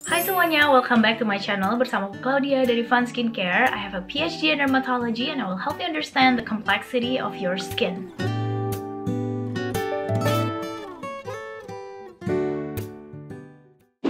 Hai semuanya, welcome back to my channel bersama Claudia dari Fun Skincare. I have a PhD in dermatology and I will help you understand the complexity of your skin.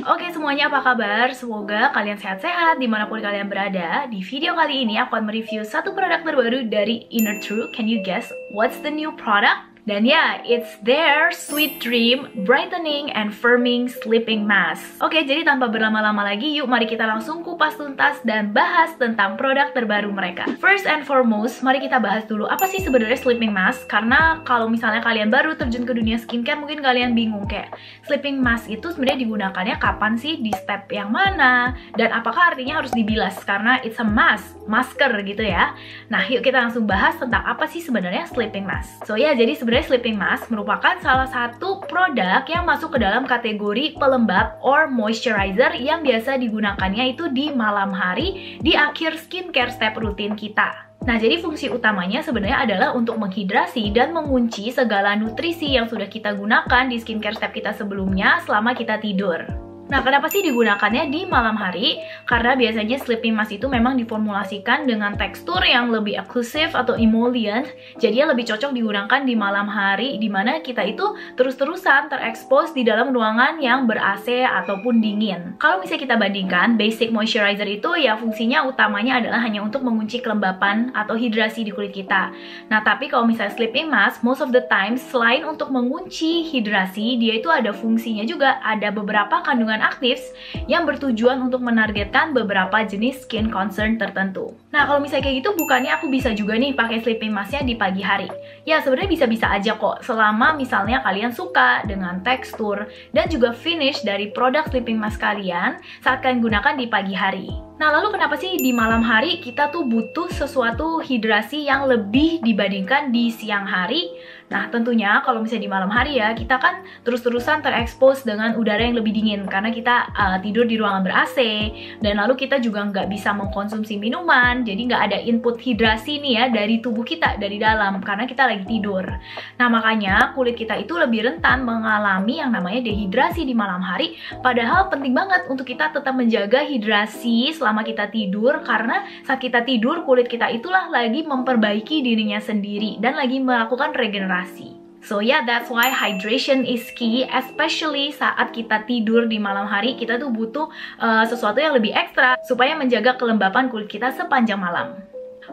Oke semuanya, apa kabar? Semoga kalian sehat-sehat dimanapun kalian berada. Di video kali ini aku akan mereview satu produk terbaru dari Inner True. Can you guess what's the new product? Dan ya, it's their Sweet Dream Brightening and Firming Sleeping Mask. Oke, jadi tanpa berlama-lama lagi, yuk mari kita langsung kupas tuntas dan bahas tentang produk terbaru mereka. First and foremost, mari kita bahas dulu apa sih sebenarnya sleeping mask. Karena kalau misalnya kalian baru terjun ke dunia skincare, mungkin kalian bingung kayak sleeping mask itu sebenarnya digunakannya kapan sih, di step yang mana, dan apakah artinya harus dibilas karena it's a mask, masker gitu ya. Nah, yuk kita langsung bahas tentang apa sih sebenarnya sleeping mask. So ya, jadi sebenarnya sleeping mask merupakan salah satu produk yang masuk ke dalam kategori pelembab or moisturizer yang biasa digunakannya itu di malam hari di akhir skincare step rutin kita. Nah, jadi fungsi utamanya sebenarnya adalah untuk menghidrasi dan mengunci segala nutrisi yang sudah kita gunakan di skincare step kita sebelumnya selama kita tidur. Nah, kenapa sih digunakannya di malam hari? Karena biasanya sleeping mask itu memang diformulasikan dengan tekstur yang lebih eksklusif atau emollient, jadi lebih cocok digunakan di malam hari, dimana kita itu terus-terusan terekspos di dalam ruangan yang ber-AC ataupun dingin. Kalau misalnya kita bandingkan, basic moisturizer itu ya fungsinya utamanya adalah hanya untuk mengunci kelembapan atau hidrasi di kulit kita. Nah, tapi kalau misalnya sleeping mask, most of the time, selain untuk mengunci hidrasi, dia itu ada fungsinya juga, ada beberapa kandungan aktif yang bertujuan untuk menargetkan beberapa jenis skin concern tertentu. Nah, kalau misalnya kayak gitu, bukannya aku bisa juga nih pakai sleeping masknya di pagi hari? Ya, sebenarnya bisa-bisa aja kok, selama misalnya kalian suka dengan tekstur dan juga finish dari produk sleeping mask kalian saat kalian gunakan di pagi hari. Nah, lalu kenapa sih di malam hari kita tuh butuh sesuatu hidrasi yang lebih dibandingkan di siang hari? Nah, tentunya kalau misalnya di malam hari ya, kita kan terus-terusan terekspos dengan udara yang lebih dingin karena kita tidur di ruangan ber-AC, dan lalu kita juga nggak bisa mengkonsumsi minuman, jadi nggak ada input hidrasi nih ya dari tubuh kita, dari dalam, karena kita lagi tidur. Nah, makanya kulit kita itu lebih rentan mengalami yang namanya dehidrasi di malam hari, padahal penting banget untuk kita tetap menjaga hidrasi selama kita tidur, karena saat kita tidur, kulit kita itulah lagi memperbaiki dirinya sendiri dan lagi melakukan regenerasi. So yeah, that's why hydration is key, especially saat kita tidur di malam hari. Kita tuh butuh sesuatu yang lebih ekstra supaya menjaga kelembapan kulit kita sepanjang malam.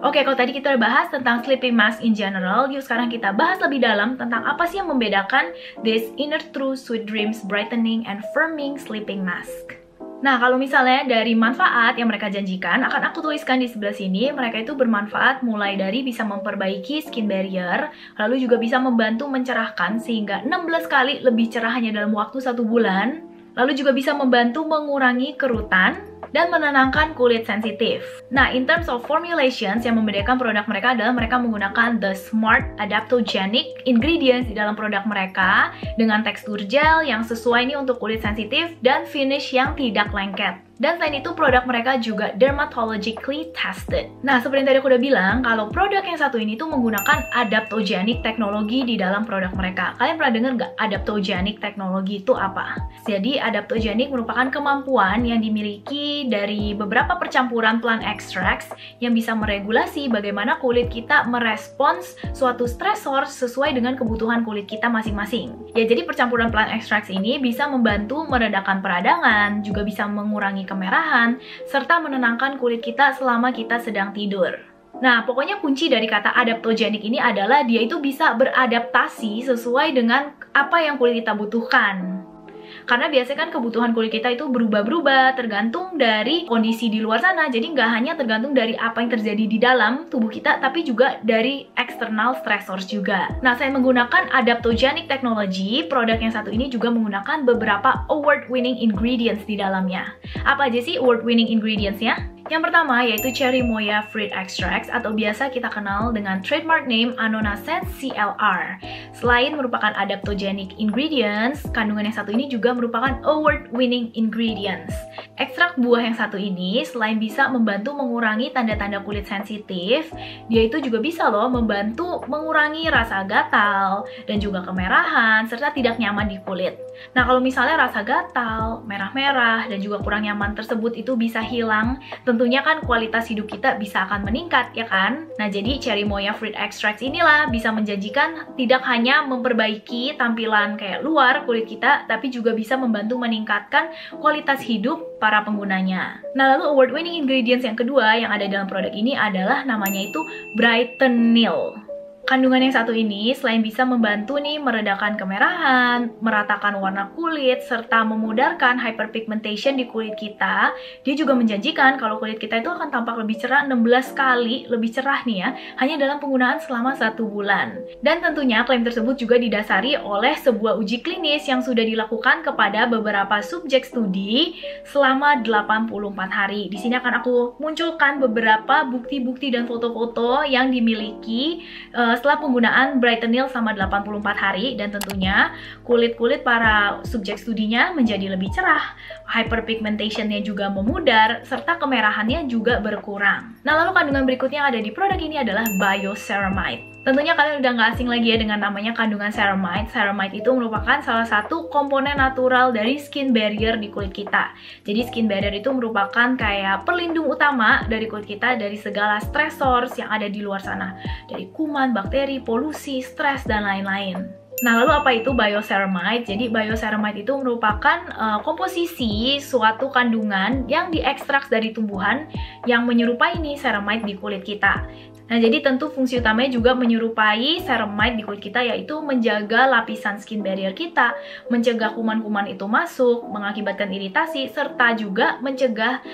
Oke, kalau tadi kita bahas tentang sleeping mask in general, yuk sekarang kita bahas lebih dalam tentang apa sih yang membedakan this Inner True Sweet Dreams Brightening and Firming Sleeping Mask. Nah, kalau misalnya dari manfaat yang mereka janjikan, akan aku tuliskan di sebelah sini. Mereka itu bermanfaat mulai dari bisa memperbaiki skin barrier, lalu juga bisa membantu mencerahkan sehingga 16 kali lebih cerah hanya dalam waktu 1 bulan, lalu juga bisa membantu mengurangi kerutan dan menenangkan kulit sensitif. Nah, in terms of formulations, yang membedakan produk mereka adalah mereka menggunakan the smart adaptogenic ingredients di dalam produk mereka dengan tekstur gel yang sesuai nih untuk kulit sensitif dan finish yang tidak lengket. Dan selain itu, produk mereka juga dermatologically tested. Nah, seperti yang tadi aku udah bilang, kalau produk yang satu ini tuh menggunakan adaptogenic teknologi di dalam produk mereka. Kalian pernah dengar nggak adaptogenic teknologi itu apa? Jadi, adaptogenic merupakan kemampuan yang dimiliki dari beberapa percampuran plant extracts yang bisa meregulasi bagaimana kulit kita merespons suatu stresor sesuai dengan kebutuhan kulit kita masing-masing. Ya, jadi percampuran plant extracts ini bisa membantu meredakan peradangan, juga bisa mengurangi kemerahan, serta menenangkan kulit kita selama kita sedang tidur. Nah, pokoknya kunci dari kata adaptogenik ini adalah dia itu bisa beradaptasi sesuai dengan apa yang kulit kita butuhkan. Karena biasanya kan kebutuhan kulit kita itu berubah-berubah tergantung dari kondisi di luar sana. Jadi nggak hanya tergantung dari apa yang terjadi di dalam tubuh kita, tapi juga dari external stressors juga. Nah, saya menggunakan adaptogenic technology. Produk yang satu ini juga menggunakan beberapa award-winning ingredients di dalamnya. Apa aja sih award-winning ingredients-nya? Yang pertama yaitu Cherry Moya Fruit Extracts atau biasa kita kenal dengan trademark name Annonacet CLR. Selain merupakan adaptogenic ingredients, kandungan yang satu ini juga merupakan award-winning ingredients. Ekstrak buah yang satu ini selain bisa membantu mengurangi tanda-tanda kulit sensitif, dia itu juga bisa loh membantu mengurangi rasa gatal dan juga kemerahan serta tidak nyaman di kulit. Nah, kalau misalnya rasa gatal, merah-merah, dan juga kurang nyaman tersebut itu bisa hilang, tentunya kan kualitas hidup kita bisa akan meningkat, ya kan? Nah, jadi Cherry Moya Fruit Extracts inilah bisa menjanjikan tidak hanya memperbaiki tampilan kayak luar kulit kita, tapi juga bisa membantu meningkatkan kualitas hidup para penggunanya. Nah, lalu award-winning ingredients yang kedua yang ada dalam produk ini adalah namanya itu Brightenyl. Kandungan yang satu ini selain bisa membantu nih meredakan kemerahan, meratakan warna kulit, serta memudarkan hyperpigmentation di kulit kita, dia juga menjanjikan kalau kulit kita itu akan tampak lebih cerah 16 kali lebih cerah nih ya, hanya dalam penggunaan selama 1 bulan. Dan tentunya klaim tersebut juga didasari oleh sebuah uji klinis yang sudah dilakukan kepada beberapa subjek studi selama 84 hari. Di sini akan aku munculkan beberapa bukti-bukti dan foto-foto yang dimiliki setelah penggunaan Brightenyl selama 84 hari, dan tentunya kulit-kulit para subjek studinya menjadi lebih cerah, hyperpigmentationnya juga memudar, serta kemerahannya juga berkurang. Nah, lalu kandungan berikutnya yang ada di produk ini adalah Bioceramide. Tentunya kalian udah nggak asing lagi ya dengan namanya kandungan ceramide. Ceramide itu merupakan salah satu komponen natural dari skin barrier di kulit kita. Jadi skin barrier itu merupakan kayak pelindung utama dari kulit kita dari segala stressors yang ada di luar sana. Dari kuman, bakteri, polusi, stres, dan lain-lain. Nah, lalu apa itu bioceramide? Jadi bioceramide itu merupakan komposisi suatu kandungan yang diekstrak dari tumbuhan yang menyerupai nih ceramide di kulit kita. Nah, jadi tentu fungsi utamanya juga menyerupai ceramide di kulit kita, yaitu menjaga lapisan skin barrier kita, mencegah kuman-kuman itu masuk, mengakibatkan iritasi, serta juga mencegah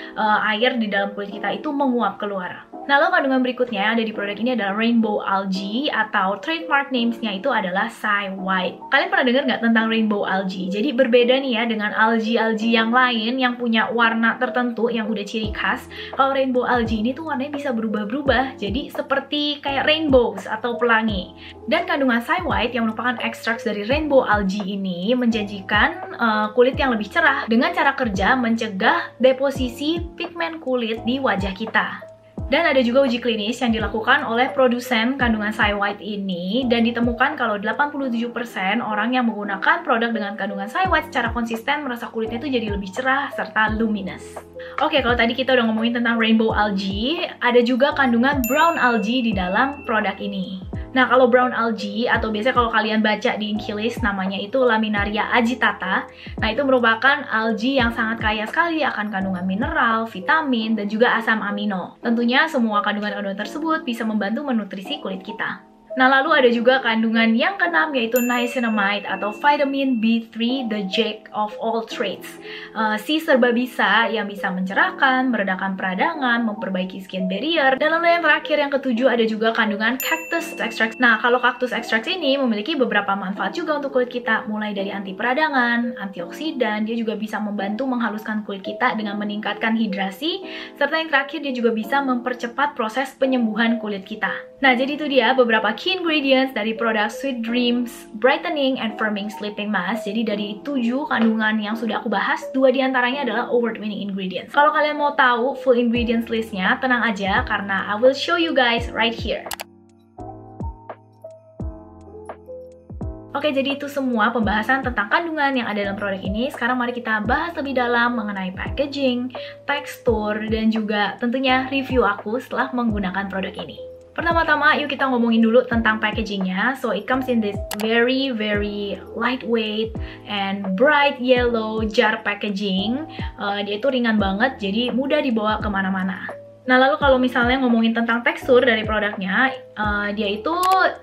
air di dalam kulit kita itu menguap keluar. Nah, lalu kandungan berikutnya yang ada di produk ini adalah Rainbow Algae, atau trademark names-nya itu adalah Sci White. Kalian pernah dengar nggak tentang Rainbow Algae? Jadi berbeda nih ya dengan algae-algae yang lain yang punya warna tertentu yang udah ciri khas. Kalau Rainbow Algae ini tuh warnanya bisa berubah-berubah, jadi seperti kayak rainbows atau pelangi. Dan kandungan Sci White yang merupakan ekstraks dari Rainbow Algae ini menjanjikan kulit yang lebih cerah dengan cara kerja mencegah deposisi pigmen kulit di wajah kita. Dan ada juga uji klinis yang dilakukan oleh produsen kandungan Sci White ini, dan ditemukan kalau 87% orang yang menggunakan produk dengan kandungan Sci White secara konsisten merasa kulitnya itu jadi lebih cerah serta luminous. Oke, kalau tadi kita udah ngomongin tentang Rainbow Algae, ada juga kandungan Brown Algae di dalam produk ini. Nah, kalau brown algae, atau biasanya kalau kalian baca di Inkilis namanya itu Laminaria agitata, nah itu merupakan algae yang sangat kaya sekali akan kandungan mineral, vitamin, dan juga asam amino. Tentunya semua kandungan-kandungan tersebut bisa membantu menutrisi kulit kita. Nah, lalu ada juga kandungan yang keenam, yaitu niacinamide atau vitamin B3, the jack of all trades. Si serba bisa yang bisa mencerahkan, meredakan peradangan, memperbaiki skin barrier. Dan lalu yang terakhir, yang ketujuh, ada juga kandungan cactus extract. Nah, kalau cactus extract ini memiliki beberapa manfaat juga untuk kulit kita, mulai dari anti peradangan, antioksidan, dia juga bisa membantu menghaluskan kulit kita dengan meningkatkan hidrasi, serta yang terakhir dia juga bisa mempercepat proses penyembuhan kulit kita. Nah, jadi itu dia beberapa key ingredients dari produk Sweet Dreams Brightening and Firming Sleeping Mask. Jadi dari 7 kandungan yang sudah aku bahas, 2 diantaranya adalah award-winning ingredients. Kalau kalian mau tahu full ingredients listnya, tenang aja karena I will show you guys right here. Oke, jadi itu semua pembahasan tentang kandungan yang ada dalam produk ini. Sekarang mari kita bahas lebih dalam mengenai packaging, tekstur, dan juga tentunya review aku setelah menggunakan produk ini. Pertama-tama, yuk kita ngomongin dulu tentang packagingnya. So, it comes in this very lightweight and bright yellow jar packaging. Dia itu ringan banget, jadi mudah dibawa kemana-mana. Nah, lalu kalau misalnya ngomongin tentang tekstur dari produknya, dia itu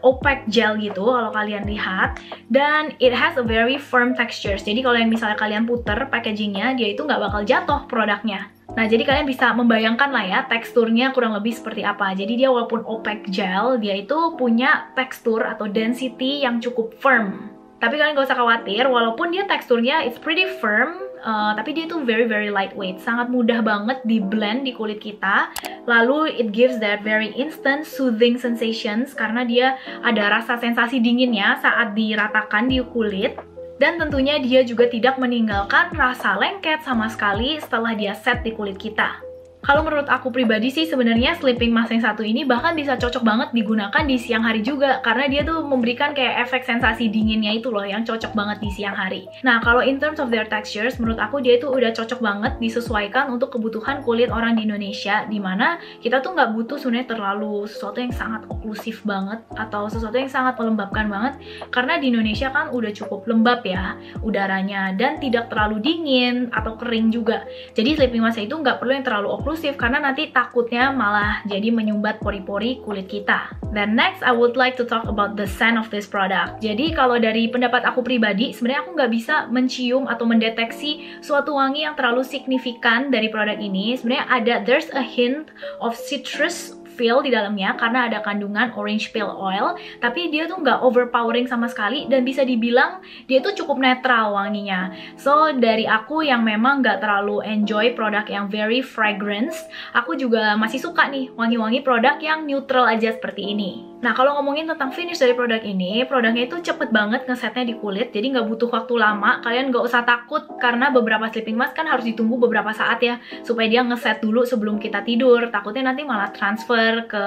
opaque gel gitu kalau kalian lihat, dan it has a very firm texture. Jadi kalau yang misalnya kalian puter packagingnya, dia itu nggak bakal jatuh produknya. Nah, jadi kalian bisa membayangkan lah ya teksturnya kurang lebih seperti apa. Jadi dia walaupun opaque gel, dia itu punya tekstur atau density yang cukup firm. Tapi kalian gak usah khawatir, walaupun dia teksturnya it's pretty firm, tapi dia itu very lightweight, sangat mudah banget di blend di kulit kita. Lalu it gives that very instant soothing sensations karena dia ada rasa sensasi dinginnya saat diratakan di kulit. Dan tentunya dia juga tidak meninggalkan rasa lengket sama sekali setelah dia set di kulit kita. Kalau menurut aku pribadi sih sebenarnya sleeping mask yang satu ini bahkan bisa cocok banget digunakan di siang hari juga, karena dia tuh memberikan kayak efek sensasi dinginnya itu loh yang cocok banget di siang hari. Nah, kalau in terms of their textures, menurut aku dia itu udah cocok banget disesuaikan untuk kebutuhan kulit orang di Indonesia, dimana kita tuh nggak butuh sebenarnya terlalu sesuatu yang sangat oklusif banget atau sesuatu yang sangat melembabkan banget, karena di Indonesia kan udah cukup lembab ya udaranya dan tidak terlalu dingin atau kering juga. Jadi sleeping mask itu nggak perlu yang terlalu oklusif karena nanti takutnya malah jadi menyumbat pori-pori kulit kita. Then next, I would like to talk about the scent of this product. Jadi kalau dari pendapat aku pribadi, sebenarnya aku nggak bisa mencium atau mendeteksi suatu wangi yang terlalu signifikan dari produk ini. Sebenarnya there's a hint of citrus feel di dalamnya karena ada kandungan orange peel oil, tapi dia tuh nggak overpowering sama sekali dan bisa dibilang dia tuh cukup netral wanginya. So dari aku yang memang nggak terlalu enjoy produk yang very fragrance, aku juga masih suka nih wangi-wangi produk yang neutral aja seperti ini. Nah, kalau ngomongin tentang finish dari produk ini, produknya itu cepet banget ngesetnya di kulit, jadi nggak butuh waktu lama. Kalian nggak usah takut karena beberapa sleeping mask kan harus ditunggu beberapa saat ya, supaya dia ngeset dulu sebelum kita tidur. Takutnya nanti malah transfer ke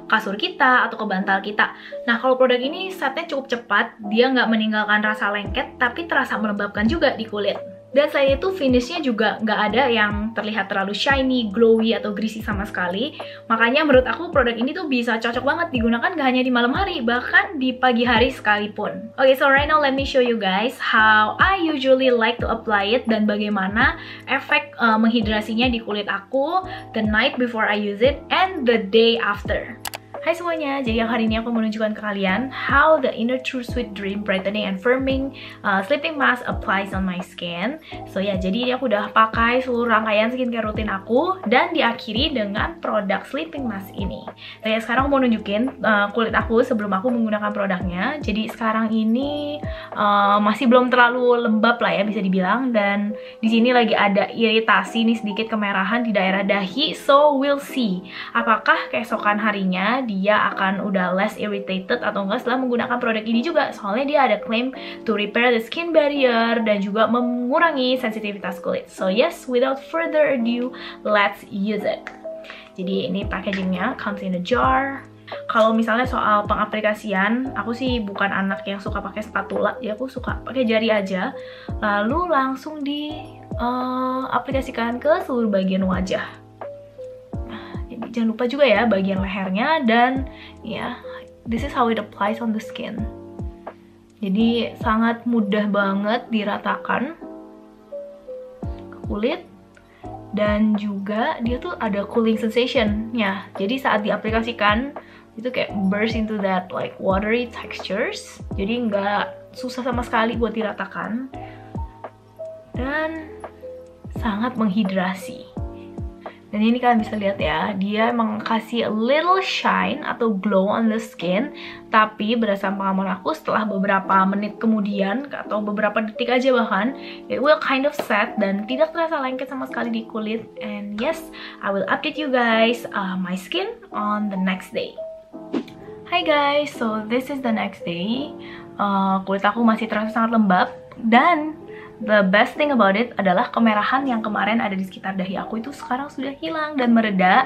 kasur kita atau ke bantal kita. Nah, kalau produk ini setnya cukup cepat, dia nggak meninggalkan rasa lengket, tapi terasa melembabkan juga di kulit. Dan selain itu finishnya juga nggak ada yang terlihat terlalu shiny, glowy, atau greasy sama sekali. Makanya menurut aku produk ini tuh bisa cocok banget digunakan nggak hanya di malam hari, bahkan di pagi hari sekalipun. Oke, so right now let me show you guys how I usually like to apply it dan bagaimana efek menghidrasinya di kulit aku the night before I use it and the day after. Hai semuanya, jadi yang hari ini aku menunjukkan ke kalian how the Inner True Sweet Dream Brightening and Firming Sleeping Mask applies on my skin. So ya, jadi ini aku udah pakai seluruh rangkaian skincare rutin aku dan diakhiri dengan produk sleeping mask ini. Nah ya, sekarang aku mau nunjukin kulit aku sebelum aku menggunakan produknya. Jadi sekarang ini masih belum terlalu lembab lah ya bisa dibilang, dan di sini lagi ada iritasi nih sedikit kemerahan di daerah dahi. So we'll see apakah keesokan harinya dia akan udah less irritated atau enggak setelah menggunakan produk ini juga. Soalnya dia ada claim to repair the skin barrier dan juga mengurangi sensitivitas kulit. So yes, without further ado, let's use it. Jadi ini packagingnya, comes in a jar. Kalau misalnya soal pengaplikasian, aku sih bukan anak yang suka pakai spatula, ya aku suka pakai jari aja, lalu langsung di aplikasikan ke seluruh bagian wajah. Jangan lupa juga ya bagian lehernya, dan ya, this is how it applies on the skin. Jadi sangat mudah banget diratakan ke kulit, dan juga dia tuh ada cooling sensation-nya. Jadi saat diaplikasikan itu kayak burst into that like watery textures. Jadi nggak susah sama sekali buat diratakan dan sangat menghidrasi. Dan ini kalian bisa lihat ya, dia emang kasih a little shine atau glow on the skin. Tapi berdasarkan pengalaman aku, setelah beberapa menit kemudian atau beberapa detik aja bahkan, it will kind of set dan tidak terasa lengket sama sekali di kulit. And yes, I will update you guys my skin on the next day. Hi guys, so this is the next day. Kulit aku masih terasa sangat lembab, dan the best thing about it adalah kemerahan yang kemarin ada di sekitar dahi aku itu sekarang sudah hilang dan mereda.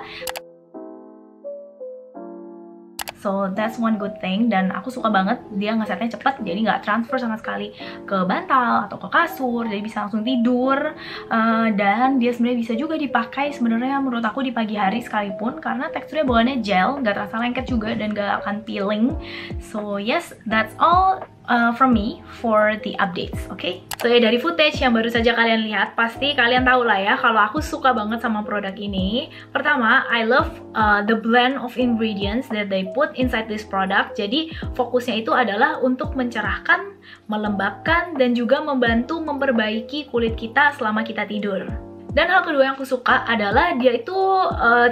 So that's one good thing, dan aku suka banget dia ngesetnya cepet, jadi nggak transfer sama sekali ke bantal atau ke kasur, jadi bisa langsung tidur. Dan dia sebenarnya bisa juga dipakai sebenarnya menurut aku di pagi hari sekalipun, karena teksturnya bawaannya gel, nggak terasa lengket juga dan nggak akan peeling. So yes, that's all from me for the updates, okay? So ya, dari footage yang baru saja kalian lihat, pasti kalian tahu lah ya kalau aku suka banget sama produk ini. Pertama, I love the blend of ingredients that they put inside this product. Jadi fokusnya itu adalah untuk mencerahkan, melembabkan, dan juga membantu memperbaiki kulit kita selama kita tidur. Dan hal kedua yang aku suka adalah dia itu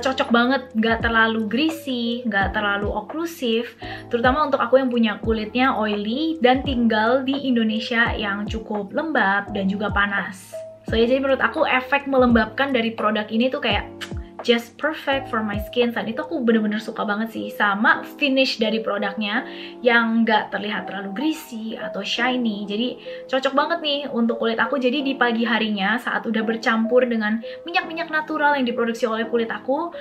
cocok banget, nggak terlalu greasy, nggak terlalu oklusif, terutama untuk aku yang punya kulitnya oily dan tinggal di Indonesia yang cukup lembab dan juga panas. So ya, jadi menurut aku efek melembabkan dari produk ini tuh kayak just perfect for my skin. Dan itu aku bener-bener suka banget sih sama finish dari produknya yang nggak terlihat terlalu greasy atau shiny. Jadi cocok banget nih untuk kulit aku. Jadi di pagi harinya saat udah bercampur dengan minyak-minyak natural yang diproduksi oleh kulit aku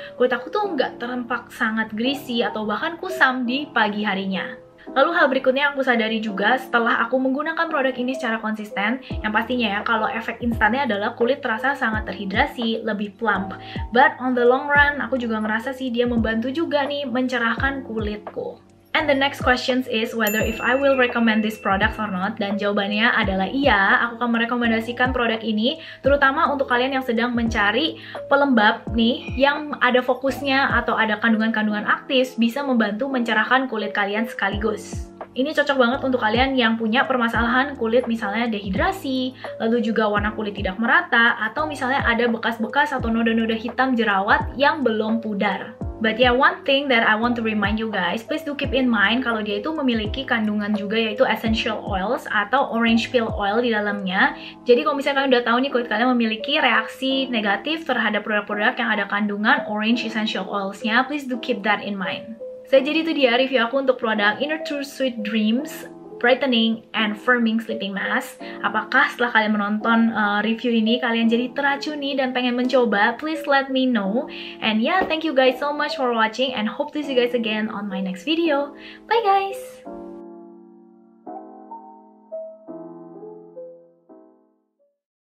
tuh nggak tertampak sangat greasy atau bahkan kusam di pagi harinya. Lalu hal berikutnya yang aku sadari juga setelah aku menggunakan produk ini secara konsisten, yang pastinya ya kalau efek instannya adalah kulit terasa sangat terhidrasi, lebih plump. But on the long run, aku juga ngerasa sih dia membantu juga nih mencerahkan kulitku. And the next question is whether if I will recommend this product or not. Dan jawabannya adalah iya, aku akan merekomendasikan produk ini terutama untuk kalian yang sedang mencari pelembab nih yang ada fokusnya atau ada kandungan-kandungan aktif bisa membantu mencerahkan kulit kalian sekaligus. Ini cocok banget untuk kalian yang punya permasalahan kulit misalnya dehidrasi, lalu juga warna kulit tidak merata, atau misalnya ada bekas-bekas atau noda-noda hitam jerawat yang belum pudar. But yeah, one thing that I want to remind you guys, please do keep in mind kalau dia itu memiliki kandungan juga yaitu essential oils atau orange peel oil di dalamnya. Jadi kalau misalnya kalian udah tahu nih kulit kalian memiliki reaksi negatif terhadap produk-produk yang ada kandungan orange essential oilsnya, please do keep that in mind. So jadi itu dia review aku untuk produk Inner True Sweet Dreams Brightening and Firming Sleeping Mask. Apakah setelah kalian menonton review ini kalian jadi teracuni dan pengen mencoba? Please let me know. And yeah, thank you guys so much for watching and hope to see you guys again on my next video. Bye guys!